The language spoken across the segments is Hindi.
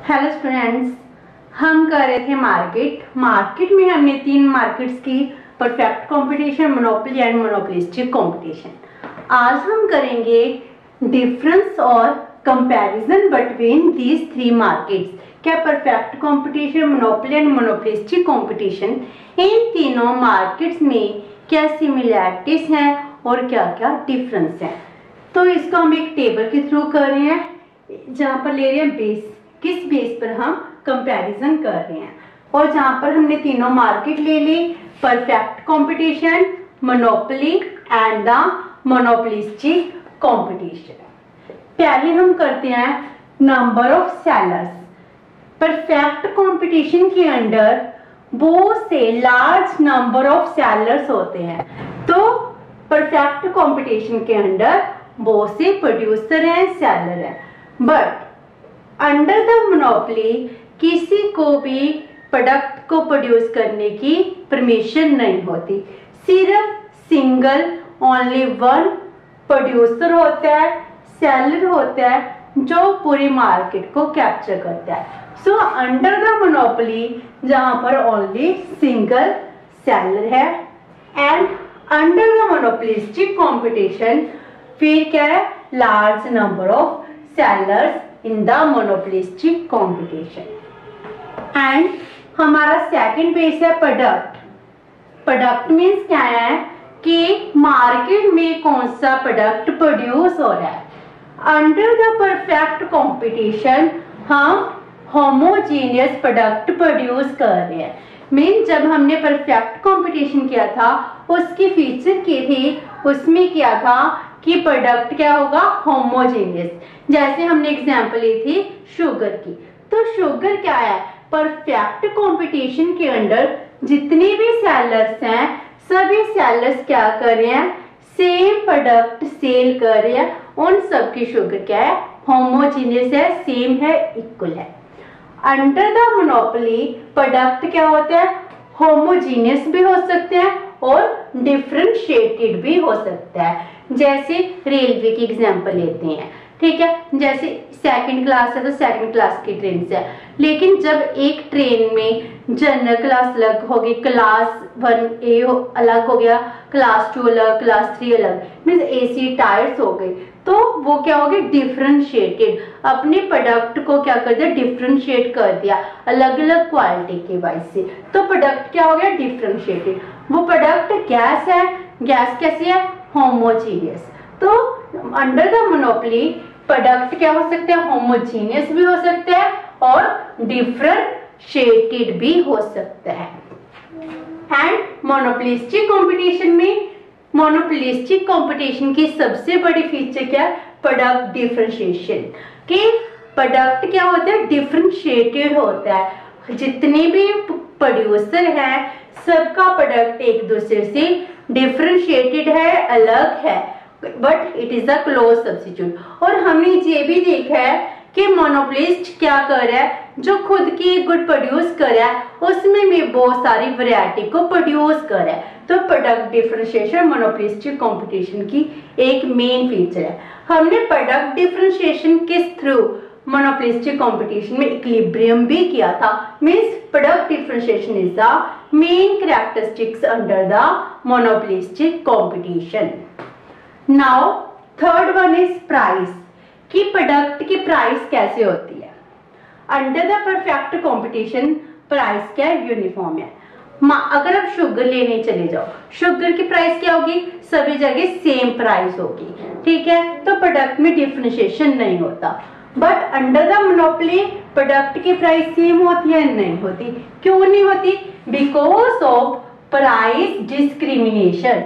हेलो स्टूडेंट्स, हम कर रहे थे मार्केट में हमने 3 मार्केट्स की, perfect competition, monopoly and monopolistic competition. आज हम करेंगे डिफरेंस और कंपैरिजन बिटवीन दीज 3 मार्केट्स। क्या perfect competition, monopoly and monopolistic competition, इन तीनों मार्केट्स में क्या सिमिलैरिटीज हैं और क्या क्या डिफरेंस है। तो इसको हम एक टेबल के थ्रू कर रहे हैं, जहाँ पर ले रहे हैं बेस, किस बेस पर हम कंपैरिजन कर रहे हैं। और जहां पर हमने तीनों मार्केट ले ली, perfect competition, monopoly and the monopolistic competition. पहले हम करते हैं number of sellers. Perfect competition के अंडर बहुत से लार्ज नंबर ऑफ सेलर्स होते हैं। तो परफेक्ट कंपटीशन के अंडर बहुत से प्रोड्यूसर हैं, सेलर हैं, बट अंडर द मोनोपोली किसी को भी प्रोडक्ट को प्रोड्यूस करने की परमिशन नहीं होती। सिर्फ सिंगल ओनली वन प्रोड्यूसर होता है, सेलर होता है, जो पूरी मार्केट को कैप्चर करता है। सो अंडर द मोनोपोली जहां पर ओनली सिंगल सेलर है, and under the monopolistic competition फिर क्या है, large number of sellers in the monopolistic competition। And हमारा सेकंड बेस है प्रोडक्ट। प्रोडक्ट मीन्स क्या है कि मार्केट में कौन सा प्रोडक्ट प्रोड्यूस हो रहा है। अंडर द परफेक्ट कंपटीशन हम होमोजेनियस प्रोडक्ट प्रोड्यूस कर रहे हैं। मीन जब हमने परफेक्ट कंपटीशन किया था, उसकी फीचर की थी, उसमें किया था कि प्रोडक्ट क्या होगा, होमोजेनियस। जैसे हमने एग्जांपल ली थी शुगर की, तो शुगर क्या है, परफेक्ट कंपटीशन के अंडर जितने भी सेलर्स हैं, सभी सेलर्स क्या कर रहे हैं, सेम प्रोडक्ट सेल कर रहे हैं। उन सब की शुगर क्या है, होमोजेनियस है, सेम है, इक्वल है। अंडर द मोनोपोली प्रोडक्ट क्या होता है, होमोजेनियस भी हो सकते हैं और डिफरेंशिएटेड भी हो सकता है। जैसे रेलवे की एग्जांपल लेते हैं, ठीक है, जैसे सेकंड क्लास है तो सेकंड क्लास की ट्रेन से है, लेकिन जब एक ट्रेन में जनरल क्लास अलग होगी, क्लास 1A अलग हो गया, क्लास 2 अलग, क्लास 3 अलग, मीन्स AC टायर्स हो गई, तो वो क्या हो गया, डिफरेंशिएटेड। अपने प्रोडक्ट को क्या कर दिया, डिफरेंशिएट कर दिया अलग अलग क्वालिटी के वाइज से। तो प्रोडक्ट क्या हो गया, डिफरेंशिएटेड। वो प्रोडक्ट गैस है, गैस कैसी है, होमोजीनियस। तो अंडर द मोनोपोली प्रोडक्ट क्या हो सकता है, होमोजीनियस भी हो सकता है और डिफरेंशिएटेड भी हो सकता है। एंड मोनोपोलिस्टिक कंपटीशन में, मोनोपोलिस्टिक कंपटीशन की सबसे बड़ी फीचर क्या है, प्रोडक्ट डिफरेंशिएशन। कि प्रोडक्ट क्या होता है, डिफरेंशिएटेड होता है। जितने भी प्रोड्यूसर हैं, सबका प्रोडक्ट एक दूसरे से डिफरेंशिएटेड है, अलग है, but it is a close substitute. और हमने ये भी देखा है कि मोनोपोलिस्ट क्या कर रहा है, जो खुद की गुड प्रोड्यूस कर रहा है, उसमें भी बहुत सारी वैरायटी को प्रोड्यूस कर रहा है। तो प्रोडक्ट डिफरेंशिएशन मोनोपोलिस्टिक कंपटीशन की एक मेन फीचर है। हमने प्रोडक्ट डिफरेंशिएशन किस थ्रू मोनोपोलिस्टिक कंपटीशन में इक्विलिब्रियम भी किया था। Means product differentiation is the main characteristics under the monopolistic competition. Now third one is price, कि प्रोडक्ट की प्राइस कैसे होती है। Under the perfect competition price क्या है, यूनिफॉर्म है। अगर आप शुगर लेने चले जाओ, शुगर की प्राइस क्या होगी, सभी जगह सेम प्राइस होगी, ठीक है। तो प्रोडक्ट में डिफरेंशिएशन नहीं होता। But under the monopoly product की प्राइस सेम होती है, नहीं होती। क्यों नहीं होती, because of price discrimination.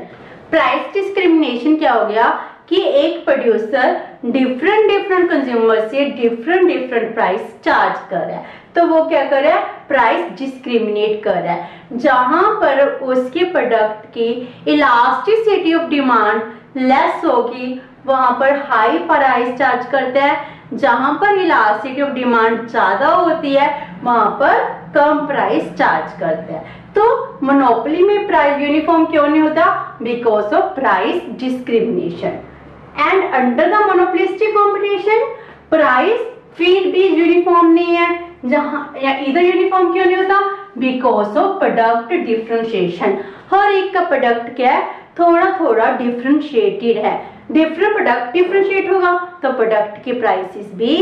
Price discrimination क्या हो गया कि एक प्रोड्यूसर डिफरेंट कंज्यूमर से डिफरेंट प्राइस चार्ज कर रहा है। तो वो क्या कर रहा है, प्राइस डिस्क्रिमिनेट कर रहा है। जहां पर उसके प्रोडक्ट की इलास्टिसिटी ऑफ डिमांड लेस होगी, वहां पर हाई प्राइस चार्ज करता है। जहां पर इलास्टिसिटी ऑफ डिमांड ज्यादा होती है, वहां पर कम प्राइस चार्ज करता है। तो मोनोपोली में प्राइस यूनिफॉर्म क्यों नहीं होता, because of price discrimination. And under the monopolistic competition price फिर भी यूनिफॉर्म नहीं है, जहाँ या इधर यूनिफॉर्म क्यों नहीं होता? Because of product differentiation. हर एक का प्रोडक्ट क्या है? थोड़ा थोड़ा डिफरेंशिएटेड है। डिफरेंट प्रोडक्ट डिफरेंशिएट होगा तो प्रोडक्ट की प्राइसेस भी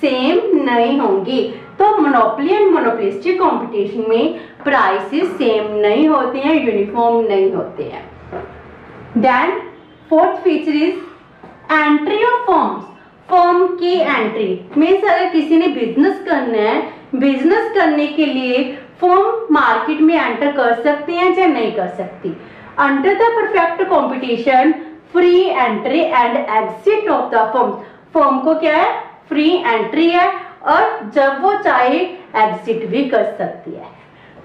सेम नहीं होंगी। तो मोनोपोली एंड मोनोपोलिस्टिक कंपटीशन में प्राइसेस सेम नहीं होते हैं, यूनिफॉर्म नहीं होते हैं। Then fourth feature is entry of firms. Firm की एंट्री मीन्स अगर किसी ने बिजनेस करना है, बिजनेस करने के लिए फर्म मार्केट में एंटर कर सकती है या नहीं कर सकती। Under the perfect competition free entry and exit of the firm. Firm को क्या है? फ्री एंट्री है और जब वो चाहे एग्जिट भी कर सकती है।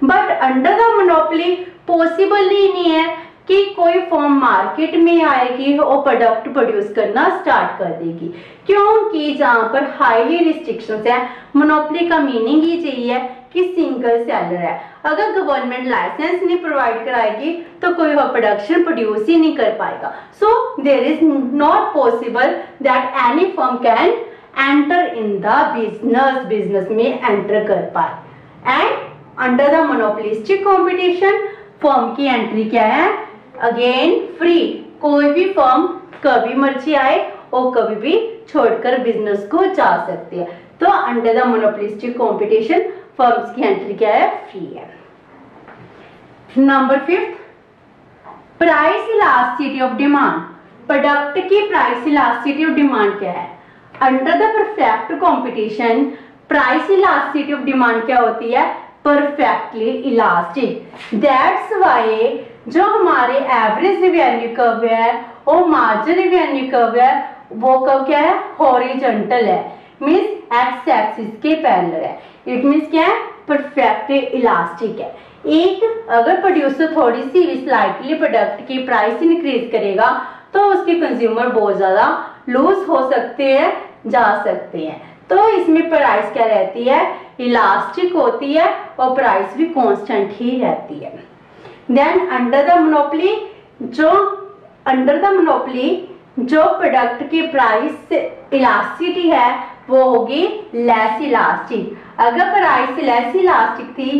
But under the monopoly possible ही नहीं है कि कोई फर्म मार्केट में आएगी और प्रोडक्ट प्रोड्यूस करना स्टार्ट कर देगी, क्योंकि जहां पर हाईली रिस्ट्रिक्शंस है। मोनोपोली का मीनिंग ही यही है कि सिंगल सेलर है। अगर गवर्नमेंट लाइसेंस नहीं प्रोवाइड कराएगी तो कोई प्रोडक्शन प्रोड्यूस ही नहीं कर पाएगा। So there is not possible that any firm can enter in the business, business में एंटर कर पाए। And under the monopolistic competition firm की एंट्री क्या है? Again free. कोई भी फर्म कभी मर्जी आए और कभी भी छोड़कर बिजनेस को जा सकती है। तो under the monopolistic competition firms की एंट्री क्या है? फ्री है। Number 5, price elasticity of demand. Product की प्राइस इलास्टिसिटी ऑफ डिमांड क्या है? Under the perfect competition price elasticity of demand क्या होती है? Perfectly elastic. दैट्स वाई जो हमारे एवरेज रिवेन्यू कर्व है और मार्जिन रिवेन्यू कर्व है वो कर्व क्या है? हॉरिजॉन्टल है, मींस एक्स एक्सिस के पैरेलल है। इट मींस क्या है? परफेक्टली इलास्टिक है। एक अगर प्रोड्यूसर थोड़ी सी स्लाइटली प्रोडक्ट की प्राइस इंक्रीज करेगा तो उसके कंज्यूमर बहुत ज्यादा लूज हो सकते हैं, जा सकते हैं। तो इसमें प्राइस क्या रहती है? इलास्टिक होती है और प्राइस भी कांस्टेंट ही रहती है। देन अंडर द मोनोपोली जो प्रोडक्ट की प्राइस इलास्टिसिटी है वो होगी लेस इलास्टिक। अगर प्राइस लेस इलास्टिक थी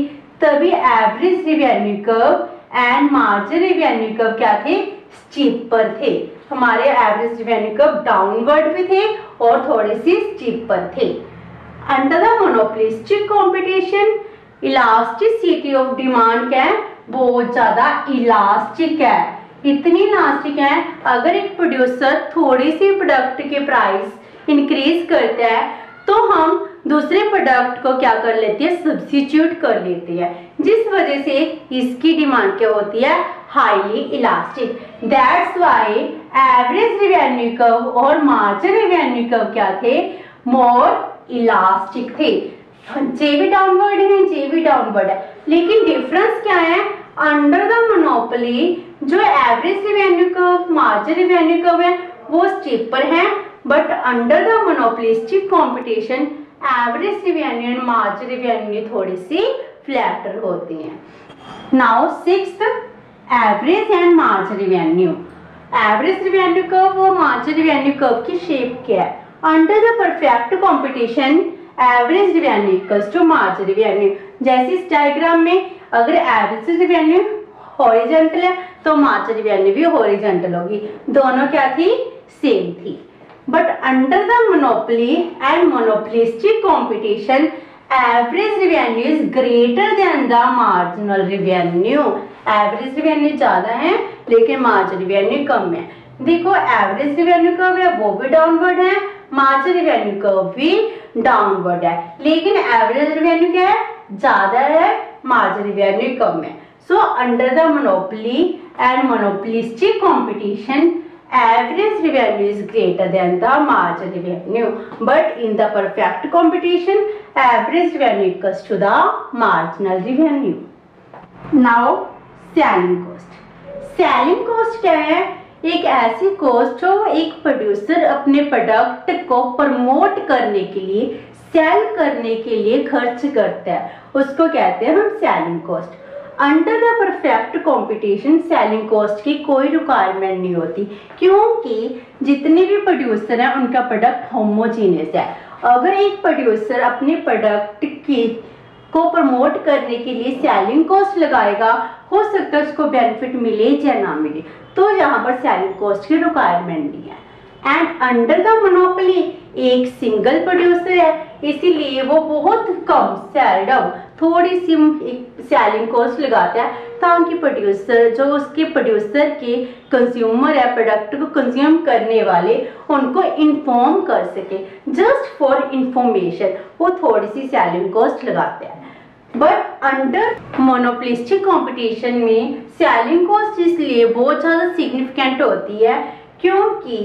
तभी average revenue curve and margin revenue curve क्या थे? स्टीपर थे। हमारे एवरेज रिवेन्यू कर्व डाउनवर्ड भी थे और थोड़े से स्टीपर थे। Under the monopolistic competition elasticity of demand क्या है? बहुत ज्यादा इलास्टिक है। इतनी इलास्टिक है अगर एक प्रोड्यूसर थोड़ी सी प्रोडक्ट के प्राइस इंक्रीज करता है तो हम दूसरे प्रोडक्ट को क्या कर लेते हैं? सब्स्टिट्यूट कर लेते हैं, जिस वजह से इसकी डिमांड क्या होती है? Highly elastic. That's why average revenue curve और मार्जिन रिवेन्यू कर्व क्या थे? मोर इलास्टिक थे। जे भी डाउनवर्ड है, जे भी डाउनवर्ड है, लेकिन डिफरेंस क्या है? अंडर द मोनोपोली जो average revenue curve, margin revenue curve है वो स्टीपर है, but under the monopolistic competition average revenue and margin revenue थोड़ी सी फ्लैटर होती हैं। Now 6th, average and margin revenue. Average revenue curve और मार्जिन रिवेन्यू कर्व की शेप क्या है? Under the perfect competition average revenue equals to margin revenue. जैसे इस डायग्राम में अगर एवरेज रिवेन्यू हॉरिजॉन्टल है तो मार्जिन रिवेन्यू भी हॉरिजॉन्टल होगी। दोनों क्या थी? सेम थी। But under the monopoly and monopolistic competition average revenue is greater than the marginal revenue. Average revenue ज्यादा है लेकिन मार्जिन रिवेन्यू कम है। देखो एवरेज रिवेन्यू कर्व है वो भी डाउनवर्ड है, मार्जिन रिवेन्यू कर्व भी डाउनवर्ड है, लेकिन एवरेज रिवेन्यू क्या है? ज्यादा है, मार्जिन रिवेन्यू कम है। So under the monopoly and monopolistic competition average revenue is greater than the margin revenue, but in the perfect competition average revenue equals to the marginal revenue. Now selling cost. selling cost क्या है? एक ऐसी कॉस्ट जो एक प्रोड्यूसर अपने प्रोडक्ट को प्रमोट करने के लिए, सेल करने के लिए खर्च करता है, उसको कहते हैं हम selling cost. Under the perfect competition selling cost की कोई रिक्वायरमेंट नहीं होती, क्योंकि जितने भी प्रोड्यूसर हैं उनका प्रोडक्ट होमोजीनियस है। अगर एक प्रोड्यूसर अपने प्रोडक्ट की को प्रमोट करने के लिए सेलिंग कॉस्ट लगाएगा, हो सकता है उसको बेनिफिट मिले या ना मिले, तो यहाँ पर सेलिंग कॉस्ट की रिक्वायरमेंट नहीं है। एंड अंडर द मोनोपोली एक सिंगल प्रोड्यूसर है, इसीलिए वो बहुत कम सेल्डम थोड़ी सी सेलिंग कॉस्ट लगाता है ताकि प्रोड्यूसर जो उसके प्रोड्यूसर के कंज्यूमर है, प्रोडक्ट को कंज्यूम करने वाले, उनको इन्फॉर्म कर सके। जस्ट फॉर इंफॉर्मेशन वो थोड़ी सी सेलिंग कॉस्ट लगाते हैं। बट अंडर मोनोपोलिस्टिक कंपटीशन में सेलिंग कॉस्ट इसलिए बहुत ज़्यादा सिग्निफिकेंट होती है क्योंकि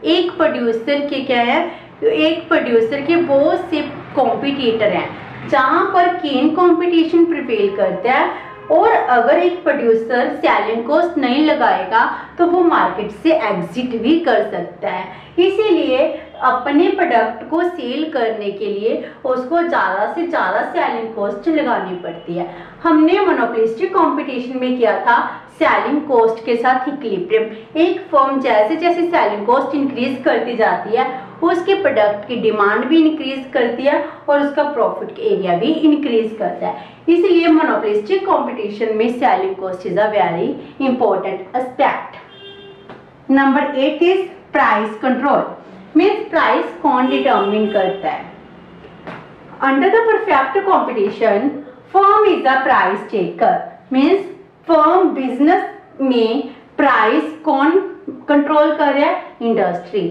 एक प्रोड्यूसर के क्या है, एक प्रोड्यूसर के बहुत से कॉम्पिटिटर हैं जहां पर कीन कंपटीशन प्रिवेल करता है, और अगर एक प्रोड्यूसर सेलिंग कॉस्ट नहीं लगाएगा तो वो मार्केट से एग्जिट भी कर सकता है। इसीलिए अपने प्रोडक्ट को सेल करने के लिए उसको ज़्यादा से ज़्यादा सेलिंग कॉस्ट लगानी पड़ती है। हमने मोनोपोलिस्टिक कंपटीशन में किया था सेलिंग कॉस्ट के साथ इक्विलिब्रियम। एक फर्म जैसे जैसे सेलिंग कॉस्ट इंक्रीज करती जाती है उसके प्रोडक्ट की डिमांड भी इंक्रीज करती है और उसका प्रॉफिट एरिया भी इंक्रीज करता है। इसलिए मोनोपोलिस्टिक कंपटीशन में selling cost is a very important aspect. Number 8 is price control. Means price कौन डिटर्मिन करता है। Under the perfect competition firm is a price taker. Means firm business में प्राइस कौन कंट्रोल कर रहा है, industry.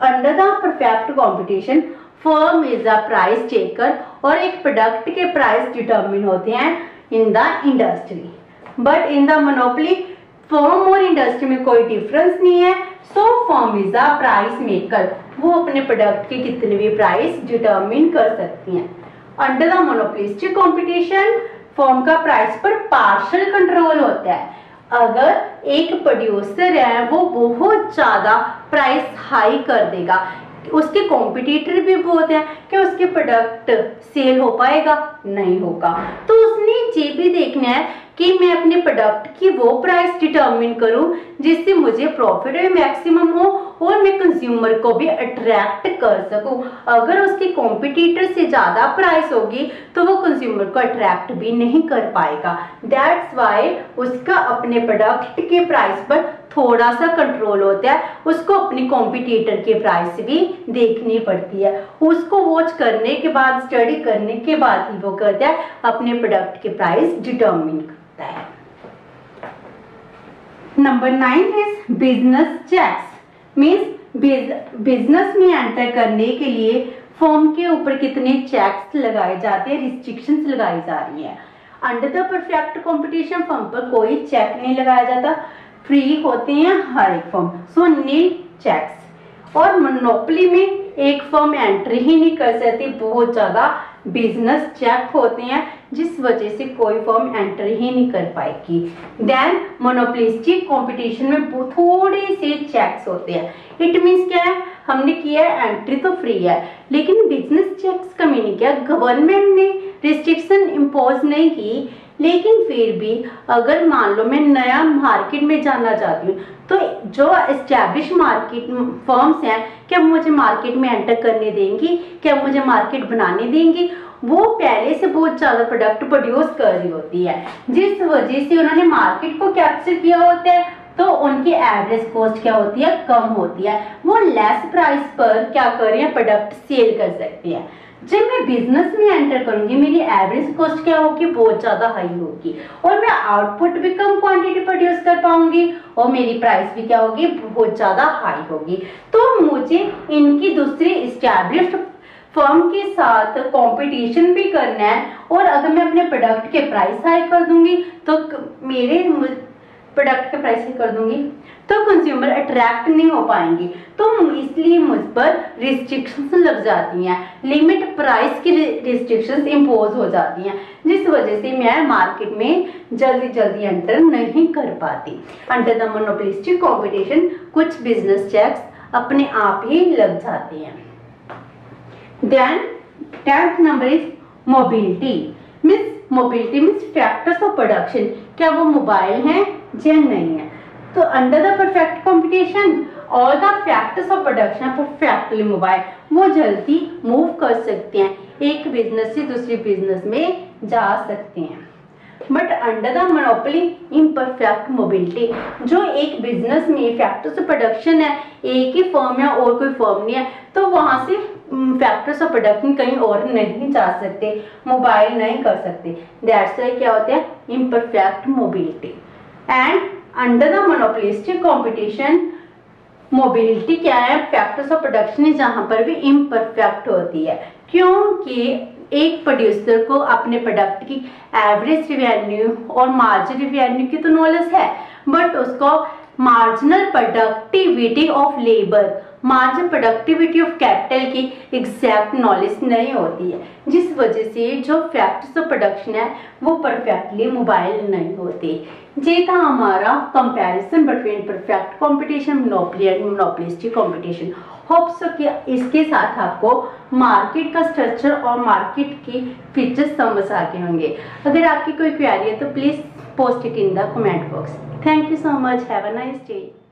Under the perfect competition firm is a price taker और एक प्रोडक्ट के प्राइस डिटर्मिन होते हैं in the industry. But in the monopoly firm और इंडस्ट्री में कोई डिफरेंस नहीं है, so firm is a price maker. वो अपने प्रोडक्ट के कितने भी प्राइस डिटर्मिन कर सकती हैं। Under the monopolistic competition firm का प्राइस पर पार्शियल कंट्रोल होता है। अगर एक प्रोड्यूसर है वो बहुत ज्यादा प्राइस हाई कर देगा, उसके कॉम्पिटिटर भी बहुत है, कि उसके प्रोडक्ट सेल हो पाएगा, नहीं होगा। तो उसने ये भी देखना है कि मैं अपने प्रोडक्ट की वो प्राइस डिटर्मिन करूं जिससे मुझे प्रॉफिट मैक्सिमम हो और मैं कंज्यूमर को भी अट्रैक्ट कर सकूं। अगर उसके कॉम्पिटिटर से ज्यादा प्राइस होगी तो वो कंज्यूमर को अट्रैक्ट भी नहीं कर पाएगा। दैट्स वाई उसका अपने प्रोडक्ट के प्राइस पर थोड़ा सा कंट्रोल होता है, उसको अपनी कॉम्पिटिटर के प्राइस भी देखनी पड़ती है। उसको वॉच करने के बाद, स्टडी करने के बाद ही वो करता है अपने प्रोडक्ट के प्राइस डिटर्मिन करता है। Number 9 is business checks. Means business में एंटर करने के लिए फर्म के ऊपर कितने चेक्स लगाए जाते हैं, रिस्ट्रिक्शंस लगाई जा रही है। Under the perfect competition firm पर कोई चेक नहीं लगाया जाता, फ्री होते हैं हर एक फर्म, सो नील चेक्स। और मोनोपोली में एक फर्म एंट्री ही नहीं कर सकती, बहुत ज्यादा बिजनेस चेक होते हैं जिस वजह से कोई फर्म एंट्री ही नहीं कर पाएगी। देन मोनोपोलिस्टिक कंपटीशन में थोड़े से चेक्स होते हैं। इट मीन्स क्या है, हमने किया है एंट्री तो फ्री है, लेकिन बिजनेस चेक्स का मीनिंग क्या, गवर्नमेंट ने रिस्ट्रिक्शन इम्पोज नहीं की, लेकिन फिर भी अगर मान लो मैं नया मार्केट में जाना चाहती हूँ तो जो एस्टैब्लिश मार्केट फर्म्स हैं क्या मुझे मार्केट में एंटर करने देंगी, क्या मुझे मार्केट बनाने देंगी। वो पहले से बहुत ज्यादा प्रोडक्ट प्रोड्यूस कर रही होती है, जिस वजह से उन्होंने मार्केट को कैप्चर किया होता है, तो उनकी एवरेज कॉस्ट क्या होती है, कम होती है। वो लेस प्राइस पर क्या कर रहे हैं, प्रोडक्ट सेल कर सकते हैं। जब मैं बिजनेस में एंटर करूंगी मेरी एवरेज कॉस्ट क्या होगी, बहुत ज्यादा हाई होगी, और मैं आउटपुट भी कम क्वांटिटी प्रोड्यूस कर पाऊंगी और मेरी प्राइस भी क्या होगी, बहुत ज्यादा हाई होगी। तो मुझे इनकी दूसरी एस्टैब्लिश्ड फर्म के साथ कंपटीशन भी करना है, और अगर मैं अपने प्रोडक्ट के प्राइस हाई कर दूंगी तो मेरे प्रोडक्ट के प्राइस हाई कर दूंगी तो कंज्यूमर अट्रैक्ट नहीं हो पाएंगे, तो इसलिए मुझ पर रिस्ट्रिक्शंस लग जाती हैं, लिमिट प्राइस की रिस्ट्रिक्शंस इम्पोज हो जाती हैं, जिस वजह से मैं मार्केट में जल्दी जल्दी एंटर नहीं कर पाती। अंडर द मोनोपोलिस्टिक कंपटीशन कुछ बिजनेस चेक्स अपने आप ही लग जाते हैं। Then 10th number is mobility. Mobility means factors of production, क्या वो मोबाइल हैं या नहीं है। तो under the perfect competition all the factors of production perfectly mobile, वो जल्दी मूव कर सकते हैं। एक बिजनेस से दूसरे बिजनेस में जा सकते हैं। But under the monopoly imperfect mobility, जो एक बिजनेस में फैक्टर्स ऑफ प्रोडक्शन है, एक ही फर्म है और कोई फर्म नहीं है, तो वहां से फैक्टर्स ऑफ प्रोडक्शन कहीं और नहीं जा सकते, मोबाइल नहीं कर सकते। दैट्स व्हाई क्या होता है, imperfect mobility. And under the monopolistic competition mobility क्या है, फैक्टर्स ऑफ प्रोडक्शन है जहां पर भी इम्परफेक्ट होती है, क्योंकि एक प्रोड्यूसर को अपने प्रोडक्ट की एवरेज रिवेन्यू और मार्जिन रिवेन्यू की तो नॉलेज है, बट उसको marginal productivity of labour, marginal productivity of capital की एग्जैक्ट नॉलेज नहीं होती है, जिस वजह से जो फैक्टर्स ऑफ प्रोडक्शन है वो परफेक्टली मोबाइल नहीं होते। ये था हमारा comparison between perfect competition, monopoly and monopolistic competition. Hope so कि इसके साथ आपको मार्केट का स्ट्रक्चर और मार्केट की फीचर्स समझ आ गए होंगे। अगर आपकी कोई क्वेरी है तो please post it in the comment box. Thank you so much, have a nice day.